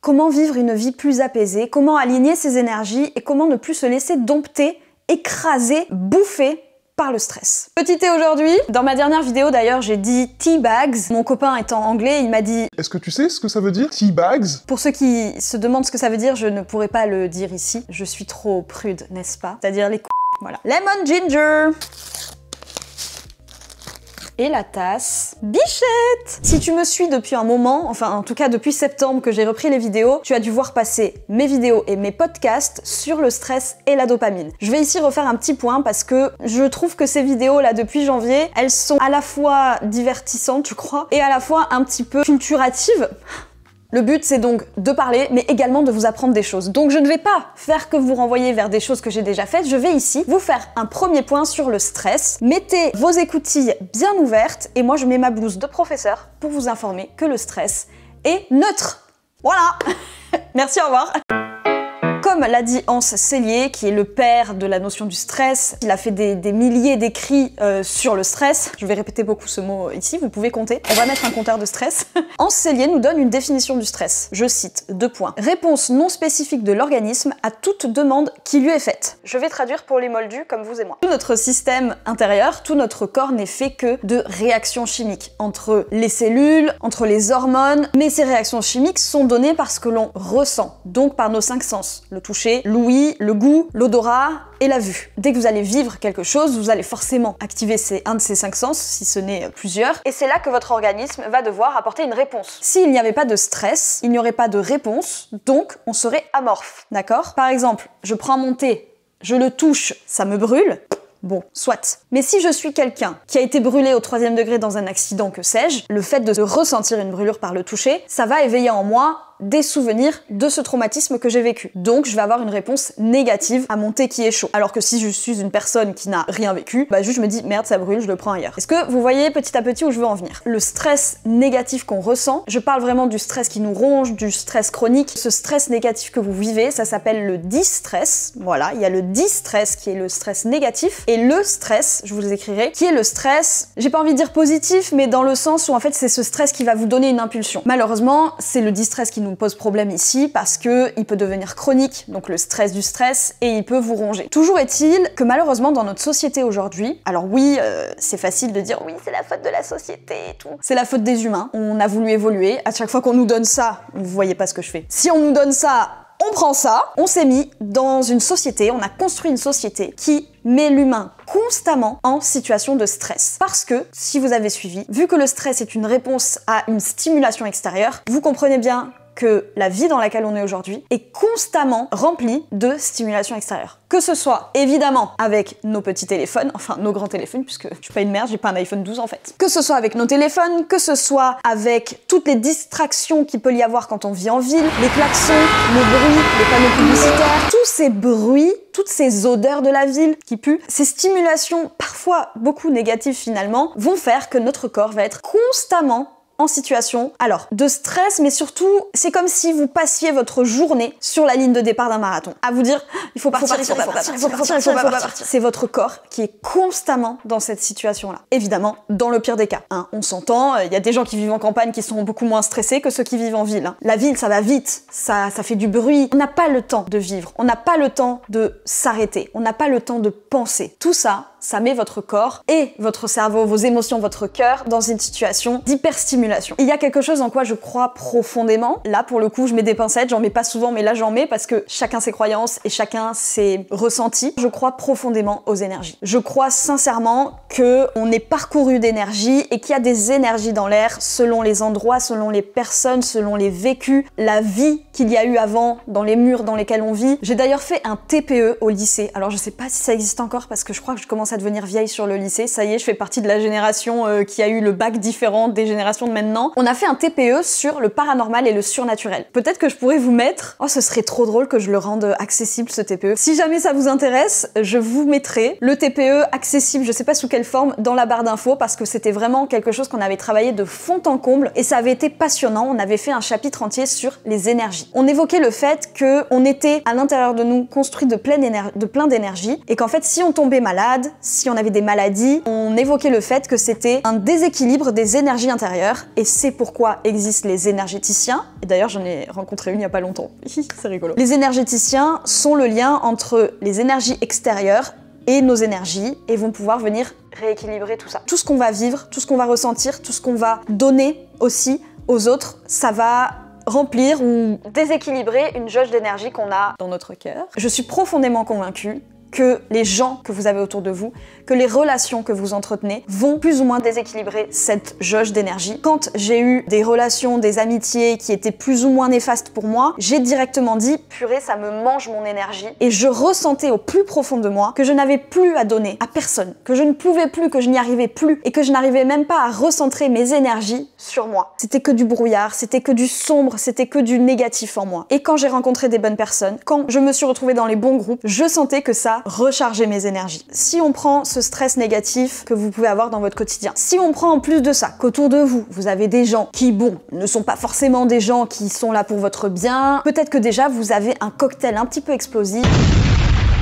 comment vivre une vie plus apaisée, comment aligner ses énergies et comment ne plus se laisser dompter, écraser, bouffer par le stress. Petit thé aujourd'hui. Dans ma dernière vidéo d'ailleurs, j'ai dit tea bags. Mon copain étant anglais, il m'a dit... Est-ce que tu sais ce que ça veut dire, tea bags? Pour ceux qui se demandent ce que ça veut dire, je ne pourrais pas le dire ici. Je suis trop prude, n'est-ce pas? C'est-à-dire les voilà. Lemon ginger. Et la tasse Bichette. Si tu me suis depuis un moment, enfin en tout cas depuis septembre que j'ai repris les vidéos, tu as dû voir passer mes vidéos et mes podcasts sur le stress et la dopamine. Je vais ici refaire un petit point parce que je trouve que ces vidéos là depuis janvier, elles sont à la fois divertissantes je crois, et à la fois un petit peu culturatives. Le but, c'est donc de parler, mais également de vous apprendre des choses. Donc je ne vais pas faire que vous renvoyer vers des choses que j'ai déjà faites, je vais ici vous faire un premier point sur le stress. Mettez vos écoutilles bien ouvertes, et moi je mets ma blouse de professeur pour vous informer que le stress est neutre. Voilà. Merci, au revoir. Comme l'a dit Hans Selye, qui est le père de la notion du stress, il a fait des milliers d'écrits sur le stress. Je vais répéter beaucoup ce mot ici, vous pouvez compter. On va mettre un compteur de stress. Hans Selye nous donne une définition du stress. Je cite, 2 points. Réponse non spécifique de l'organisme à toute demande qui lui est faite. Je vais traduire pour les moldus comme vous et moi. Tout notre système intérieur, tout notre corps n'est fait que de réactions chimiques entre les cellules, entre les hormones, mais ces réactions chimiques sont données par ce que l'on ressent, donc par nos 5 sens. Le toucher, l'ouïe, le goût, l'odorat et la vue. Dès que vous allez vivre quelque chose, vous allez forcément activer un de ces 5 sens, si ce n'est plusieurs, et c'est là que votre organisme va devoir apporter une réponse. S'il n'y avait pas de stress, il n'y aurait pas de réponse, donc on serait amorphe, d'accord? Par exemple, je prends mon thé, je le touche, ça me brûle. Bon, soit. Mais si je suis quelqu'un qui a été brûlé au 3e degré dans un accident, que sais-je, le fait de ressentir une brûlure par le toucher, ça va éveiller en moi des souvenirs de ce traumatisme que j'ai vécu. Donc je vais avoir une réponse négative à mon thé qui est chaud. Alors que si je suis une personne qui n'a rien vécu, bah juste je me dis merde ça brûle, je le prends ailleurs. Est-ce que vous voyez petit à petit où je veux en venir? Le stress négatif qu'on ressent, je parle vraiment du stress qui nous ronge, du stress chronique. Ce stress négatif que vous vivez, ça s'appelle le distress. Voilà, il y a le distress qui est le stress négatif et le stress, je vous les écrirai, qui est le stress, j'ai pas envie de dire positif, mais dans le sens où en fait c'est ce stress qui va vous donner une impulsion. Malheureusement, c'est le distress qui nous pose problème ici parce que il peut devenir chronique, donc le stress du stress, et il peut vous ronger. Toujours est-il que malheureusement dans notre société aujourd'hui, alors oui, c'est facile de dire oui, c'est la faute de la société et tout. C'est la faute des humains. On a voulu évoluer. À chaque fois qu'on nous donne ça, vous voyez pas ce que je fais. Si on nous donne ça, on prend ça. On s'est mis dans une société, on a construit une société qui met l'humain constamment en situation de stress. Parce que, si vous avez suivi, vu que le stress est une réponse à une stimulation extérieure, vous comprenez bien que la vie dans laquelle on est aujourd'hui est constamment remplie de stimulation extérieure. Que ce soit, évidemment, avec nos petits téléphones, enfin nos grands téléphones, puisque je suis pas une merde, j'ai pas un iPhone 12 en fait. Que ce soit avec nos téléphones, que ce soit avec toutes les distractions qu'il peut y avoir quand on vit en ville, les klaxons, les bruits, les panneaux publicitaires, tous ces bruits, toutes ces odeurs de la ville qui puent, ces stimulations, parfois beaucoup négatives finalement, vont faire que notre corps va être constamment en situation, alors, de stress, mais surtout, c'est comme si vous passiez votre journée sur la ligne de départ d'un marathon. À vous dire, il faut partir, il faut pas partir. C'est votre corps qui est constamment dans cette situation-là. Évidemment, dans le pire des cas. Hein, on s'entend, il y a des gens qui vivent en campagne qui sont beaucoup moins stressés que ceux qui vivent en ville. Hein. La ville, ça va vite, ça fait du bruit. On n'a pas le temps de vivre, on n'a pas le temps de s'arrêter, on n'a pas le temps de penser. Tout ça, ça met votre corps et votre cerveau, vos émotions, votre cœur dans une situation d'hyperstimulation. Il y a quelque chose en quoi je crois profondément. Là, pour le coup, je mets des pincettes, j'en mets pas souvent, mais là j'en mets parce que chacun ses croyances et chacun ses ressentis. Je crois profondément aux énergies. Je crois sincèrement qu'on est parcouru d'énergie et qu'il y a des énergies dans l'air selon les endroits, selon les personnes, selon les vécus, la vie qu'il y a eu avant, dans les murs dans lesquels on vit. J'ai d'ailleurs fait un TPE au lycée. Alors je sais pas si ça existe encore parce que je crois que je commence à devenir vieille sur le lycée. Ça y est, je fais partie de la génération qui a eu le bac différent des générations de maintenant. On a fait un TPE sur le paranormal et le surnaturel. Peut-être que je pourrais vous mettre... Oh, ce serait trop drôle que je le rende accessible, ce TPE. Si jamais ça vous intéresse, je vous mettrai le TPE accessible, je sais pas sous quelle forme, dans la barre d'infos parce que c'était vraiment quelque chose qu'on avait travaillé de fond en comble et ça avait été passionnant. On avait fait un chapitre entier sur les énergies. On évoquait le fait qu'on était à l'intérieur de nous construit de plein d'énergie et qu'en fait, si on tombait malade, si on avait des maladies, on évoquait le fait que c'était un déséquilibre des énergies intérieures, et c'est pourquoi existent les énergéticiens. Et d'ailleurs, j'en ai rencontré une il y a pas longtemps. C'est rigolo. Les énergéticiens sont le lien entre les énergies extérieures et nos énergies, et vont pouvoir venir rééquilibrer tout ça. Tout ce qu'on va vivre, tout ce qu'on va ressentir, tout ce qu'on va donner aussi aux autres, ça va remplir ou déséquilibrer une jauge d'énergie qu'on a dans notre cœur. Je suis profondément convaincue que les gens que vous avez autour de vous, que les relations que vous entretenez vont plus ou moins déséquilibrer cette jauge d'énergie. Quand j'ai eu des relations, des amitiés qui étaient plus ou moins néfastes pour moi, j'ai directement dit « purée, ça me mange mon énergie » et je ressentais au plus profond de moi que je n'avais plus à donner à personne, que je ne pouvais plus, que je n'y arrivais plus et que je n'arrivais même pas à recentrer mes énergies sur moi. C'était que du brouillard, c'était que du sombre, c'était que du négatif en moi. Et quand j'ai rencontré des bonnes personnes, quand je me suis retrouvée dans les bons groupes, je sentais que ça recharger mes énergies. Si on prend ce stress négatif que vous pouvez avoir dans votre quotidien, si on prend en plus de ça qu'autour de vous, vous avez des gens qui, bon, ne sont pas forcément des gens qui sont là pour votre bien, peut-être que déjà vous avez un cocktail un petit peu explosif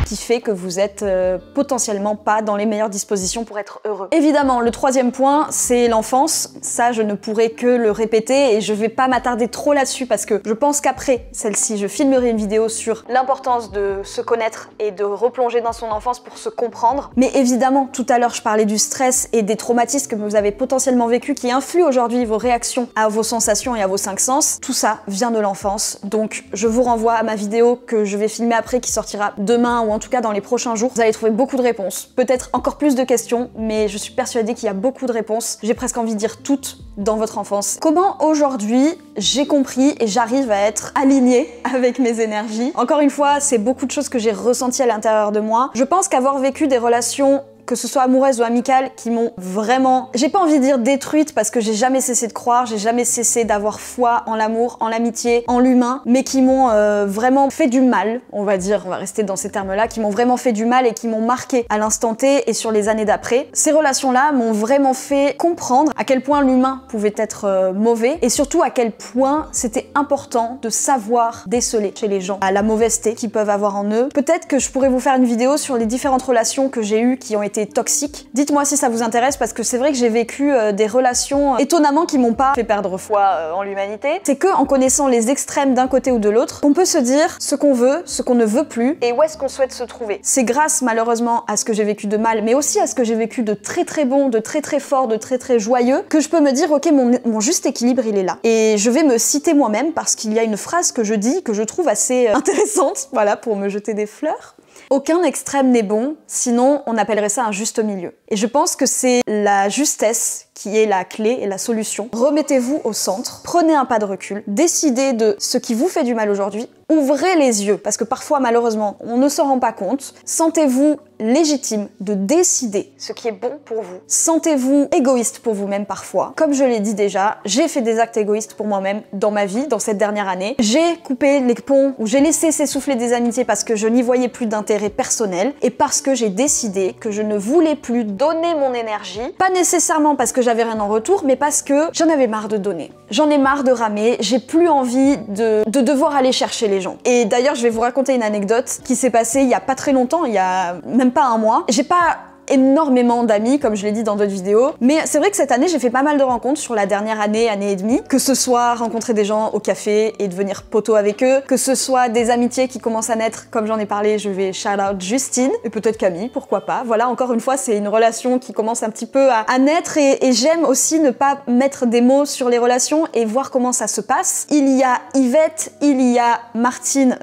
qui fait que vous êtes potentiellement pas dans les meilleures dispositions pour être heureux. Évidemment, le troisième point, c'est l'enfance. Ça, je ne pourrais que le répéter et je vais pas m'attarder trop là-dessus parce que je pense qu'après celle-ci, je filmerai une vidéo sur l'importance de se connaître et de replonger dans son enfance pour se comprendre. Mais évidemment, tout à l'heure, je parlais du stress et des traumatismes que vous avez potentiellement vécu qui influent aujourd'hui vos réactions à vos sensations et à vos cinq sens. Tout ça vient de l'enfance. Donc, je vous renvoie à ma vidéo que je vais filmer après qui sortira demain ou en tout cas dans les prochains jours. Vous allez trouver beaucoup de réponses, peut-être encore plus de questions, mais je suis persuadée qu'il y a beaucoup de réponses. J'ai presque envie de dire toutes dans votre enfance. Comment aujourd'hui j'ai compris et j'arrive à être alignée avec mes énergies. Encore une fois, c'est beaucoup de choses que j'ai ressenties à l'intérieur de moi. Je pense qu'avoir vécu des relations, que ce soit amoureuses ou amicales, qui m'ont vraiment, j'ai pas envie de dire détruite parce que j'ai jamais cessé de croire, j'ai jamais cessé d'avoir foi en l'amour, en l'amitié, en l'humain, mais qui m'ont vraiment fait du mal, on va dire, on va rester dans ces termes-là, qui m'ont vraiment fait du mal et qui m'ont marqué à l'instant T et sur les années d'après. Ces relations-là m'ont vraiment fait comprendre à quel point l'humain pouvait être mauvais et surtout à quel point c'était important de savoir déceler chez les gens la mauvaiseté qu'ils peuvent avoir en eux. Peut-être que je pourrais vous faire une vidéo sur les différentes relations que j'ai eues qui ont été toxiques. Dites-moi si ça vous intéresse parce que c'est vrai que j'ai vécu des relations étonnamment qui m'ont pas fait perdre foi en l'humanité. C'est que en connaissant les extrêmes d'un côté ou de l'autre, qu'on peut se dire ce qu'on veut, ce qu'on ne veut plus et où est-ce qu'on souhaite se trouver. C'est grâce malheureusement à ce que j'ai vécu de mal, mais aussi à ce que j'ai vécu de très très bon, de très très fort, de très très joyeux, que je peux me dire ok, mon juste équilibre il est là. Et je vais me citer moi-même parce qu'il y a une phrase que je dis que je trouve assez intéressante, voilà, pour me jeter des fleurs. Aucun extrême n'est bon, sinon on appellerait ça un juste milieu. Et je pense que c'est la justesse qui est la clé et la solution. Remettez-vous au centre, prenez un pas de recul, décidez de ce qui vous fait du mal aujourd'hui, ouvrez les yeux, parce que parfois malheureusement on ne s'en rend pas compte. Sentez-vous légitime de décider ce qui est bon pour vous. Sentez-vous égoïste pour vous-même parfois. Comme je l'ai dit déjà, j'ai fait des actes égoïstes pour moi-même dans ma vie, dans cette dernière année. J'ai coupé les ponts ou j'ai laissé s'essouffler des amitiés parce que je n'y voyais plus d'intérêt personnel et parce que j'ai décidé que je ne voulais plus donner mon énergie, pas nécessairement parce que j'avais rien en retour, mais parce que j'en avais marre de donner. J'en ai marre de ramer, j'ai plus envie de devoir aller chercher les gens. Et d'ailleurs, je vais vous raconter une anecdote qui s'est passée il y a pas très longtemps, il y a même pas un mois. J'ai pas énormément d'amis, comme je l'ai dit dans d'autres vidéos, mais c'est vrai que cette année j'ai fait pas mal de rencontres sur la dernière année et demie, que ce soit rencontrer des gens au café et devenir poteau avec eux, que ce soit des amitiés qui commencent à naître, comme j'en ai parlé, je vais shout out Justine, et peut-être Camille, pourquoi pas. Voilà, encore une fois, c'est une relation qui commence un petit peu à naître et j'aime aussi ne pas mettre des mots sur les relations et voir comment ça se passe. Il y a Yvette, il y a Martine,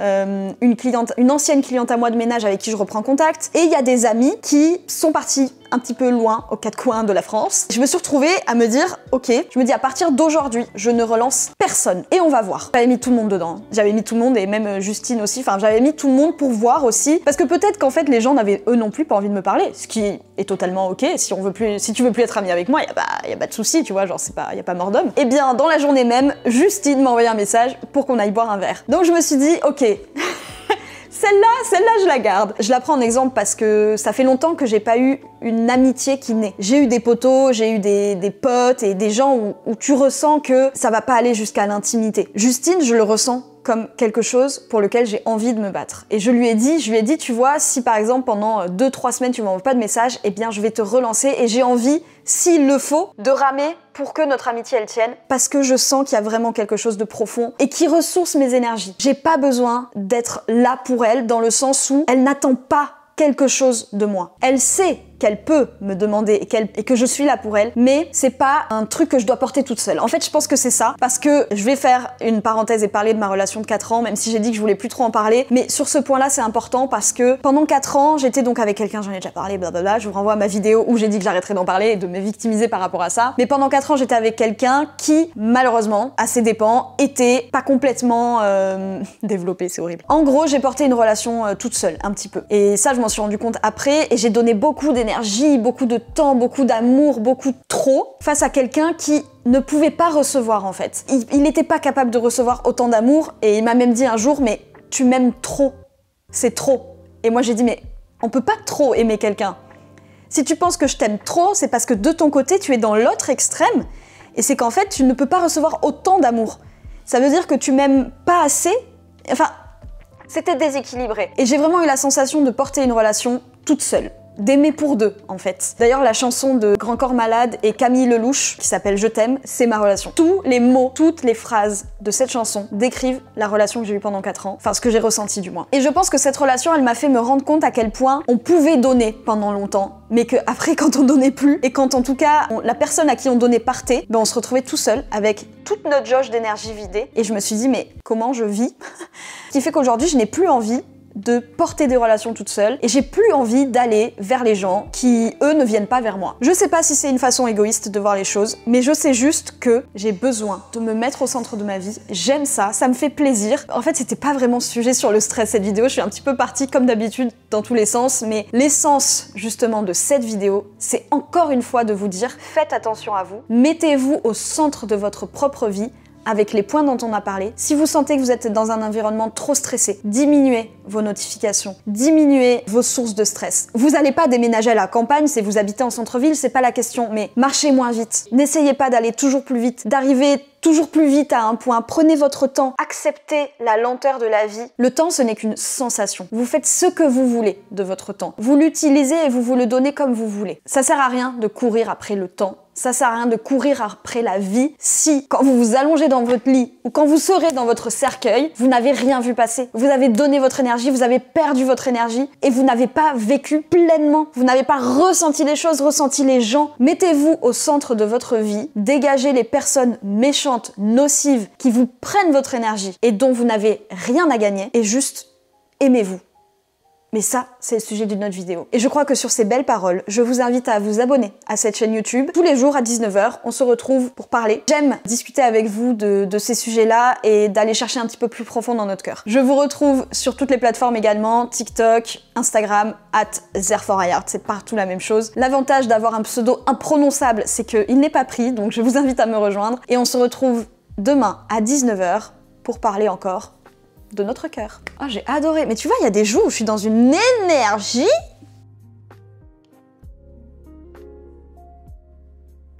une ancienne cliente à moi de ménage avec qui je reprends contact, et il y a des amis qui sont partis un petit peu loin, aux quatre coins de la France. Je me suis retrouvée à me dire, ok, je me dis à partir d'aujourd'hui, je ne relance personne. Et on va voir. J'avais mis tout le monde dedans. J'avais mis tout le monde et même Justine aussi. Enfin, j'avais mis tout le monde pour voir aussi. Parce que peut-être qu'en fait, les gens n'avaient eux non plus pas envie de me parler. Ce qui est totalement ok. Si tu veux plus être ami avec moi, y a pas de souci, tu vois, genre y a pas mort d'homme. Et bien, dans la journée même, Justine m'a envoyé un message pour qu'on aille boire un verre. Donc je me suis dit, ok. Celle-là, je la garde. Je la prends en exemple parce que ça fait longtemps que j'ai pas eu une amitié qui naît. J'ai eu des potos, j'ai eu des potes et des gens où tu ressens que ça va pas aller jusqu'à l'intimité. Justine, je le ressens comme quelque chose pour lequel j'ai envie de me battre. Et je lui ai dit, tu vois, si par exemple pendant 2-3 semaines tu m'envoies pas de message, eh bien je vais te relancer et j'ai envie, s'il le faut, de ramer pour que notre amitié elle tienne, parce que je sens qu'il y a vraiment quelque chose de profond et qui ressource mes énergies. J'ai pas besoin d'être là pour elle dans le sens où elle n'attend pas quelque chose de moi. Elle sait qu'elle peut me demander et que je suis là pour elle, mais c'est pas un truc que je dois porter toute seule. En fait, je pense que c'est ça, parce que je vais faire une parenthèse et parler de ma relation de 4 ans, même si j'ai dit que je voulais plus trop en parler, mais sur ce point-là, c'est important parce que pendant 4 ans, j'étais donc avec quelqu'un, j'en ai déjà parlé, blablabla, je vous renvoie à ma vidéo où j'ai dit que j'arrêterais d'en parler et de me victimiser par rapport à ça, mais pendant 4 ans, j'étais avec quelqu'un qui, malheureusement, à ses dépens, était pas complètement développé, c'est horrible. En gros, j'ai porté une relation toute seule, un petit peu. Et ça, je m'en suis rendu compte après, et j'ai donné beaucoup d'énergie, beaucoup de temps, beaucoup d'amour, beaucoup trop, face à quelqu'un qui ne pouvait pas recevoir en fait. Il n'était pas capable de recevoir autant d'amour, et il m'a même dit un jour, mais tu m'aimes trop, c'est trop. Et moi j'ai dit, mais on peut pas trop aimer quelqu'un. Si tu penses que je t'aime trop, c'est parce que de ton côté tu es dans l'autre extrême, et c'est qu'en fait tu ne peux pas recevoir autant d'amour. Ça veut dire que tu m'aimes pas assez, enfin, c'était déséquilibré. Et j'ai vraiment eu la sensation de porter une relation toute seule. D'aimer pour deux, en fait. D'ailleurs, la chanson de Grand Corps Malade et Camille Lelouch, qui s'appelle Je t'aime, c'est ma relation. Tous les mots, toutes les phrases de cette chanson décrivent la relation que j'ai eue pendant 4 ans, enfin ce que j'ai ressenti du moins. Et je pense que cette relation, elle m'a fait me rendre compte à quel point on pouvait donner pendant longtemps, mais que après, quand on donnait plus, et quand en tout cas, la personne à qui on donnait partait, ben on se retrouvait tout seul, avec toute notre jauge d'énergie vidée, et je me suis dit, mais comment je vis? Ce qui fait qu'aujourd'hui, je n'ai plus envie de porter des relations toute seule et j'ai plus envie d'aller vers les gens qui, eux, ne viennent pas vers moi. Je sais pas si c'est une façon égoïste de voir les choses, mais je sais juste que j'ai besoin de me mettre au centre de ma vie. J'aime ça, ça me fait plaisir. En fait, c'était pas vraiment sujet sur le stress cette vidéo, je suis un petit peu partie comme d'habitude dans tous les sens, mais l'essence justement de cette vidéo, c'est encore une fois de vous dire, faites attention à vous, mettez-vous au centre de votre propre vie, avec les points dont on a parlé. Si vous sentez que vous êtes dans un environnement trop stressé, diminuez vos notifications, diminuez vos sources de stress. Vous n'allez pas déménager à la campagne si vous habitez en centre-ville, c'est pas la question, mais marchez moins vite. N'essayez pas d'aller toujours plus vite, d'arriver toujours plus vite à un point. Prenez votre temps, acceptez la lenteur de la vie. Le temps, ce n'est qu'une sensation. Vous faites ce que vous voulez de votre temps. Vous l'utilisez et vous le donnez comme vous voulez. Ça sert à rien de courir après le temps. Ça sert à rien de courir après la vie si, quand vous vous allongez dans votre lit ou quand vous serez dans votre cercueil, vous n'avez rien vu passer. Vous avez donné votre énergie, vous avez perdu votre énergie et vous n'avez pas vécu pleinement. Vous n'avez pas ressenti les choses, ressenti les gens. Mettez-vous au centre de votre vie, dégagez les personnes méchantes, nocives, qui vous prennent votre énergie et dont vous n'avez rien à gagner et juste aimez-vous. Mais ça, c'est le sujet d'une autre vidéo. Et je crois que sur ces belles paroles, je vous invite à vous abonner à cette chaîne YouTube. Tous les jours à 19h, on se retrouve pour parler. J'aime discuter avec vous de ces sujets-là et d'aller chercher un petit peu plus profond dans notre cœur. Je vous retrouve sur toutes les plateformes également, TikTok, Instagram, @zerforayart, c'est partout la même chose. L'avantage d'avoir un pseudo imprononçable, c'est qu'il n'est pas pris, donc je vous invite à me rejoindre. Et on se retrouve demain à 19h pour parler encore de notre cœur. Oh, j'ai adoré. Mais tu vois, il y a des jours où je suis dans une énergie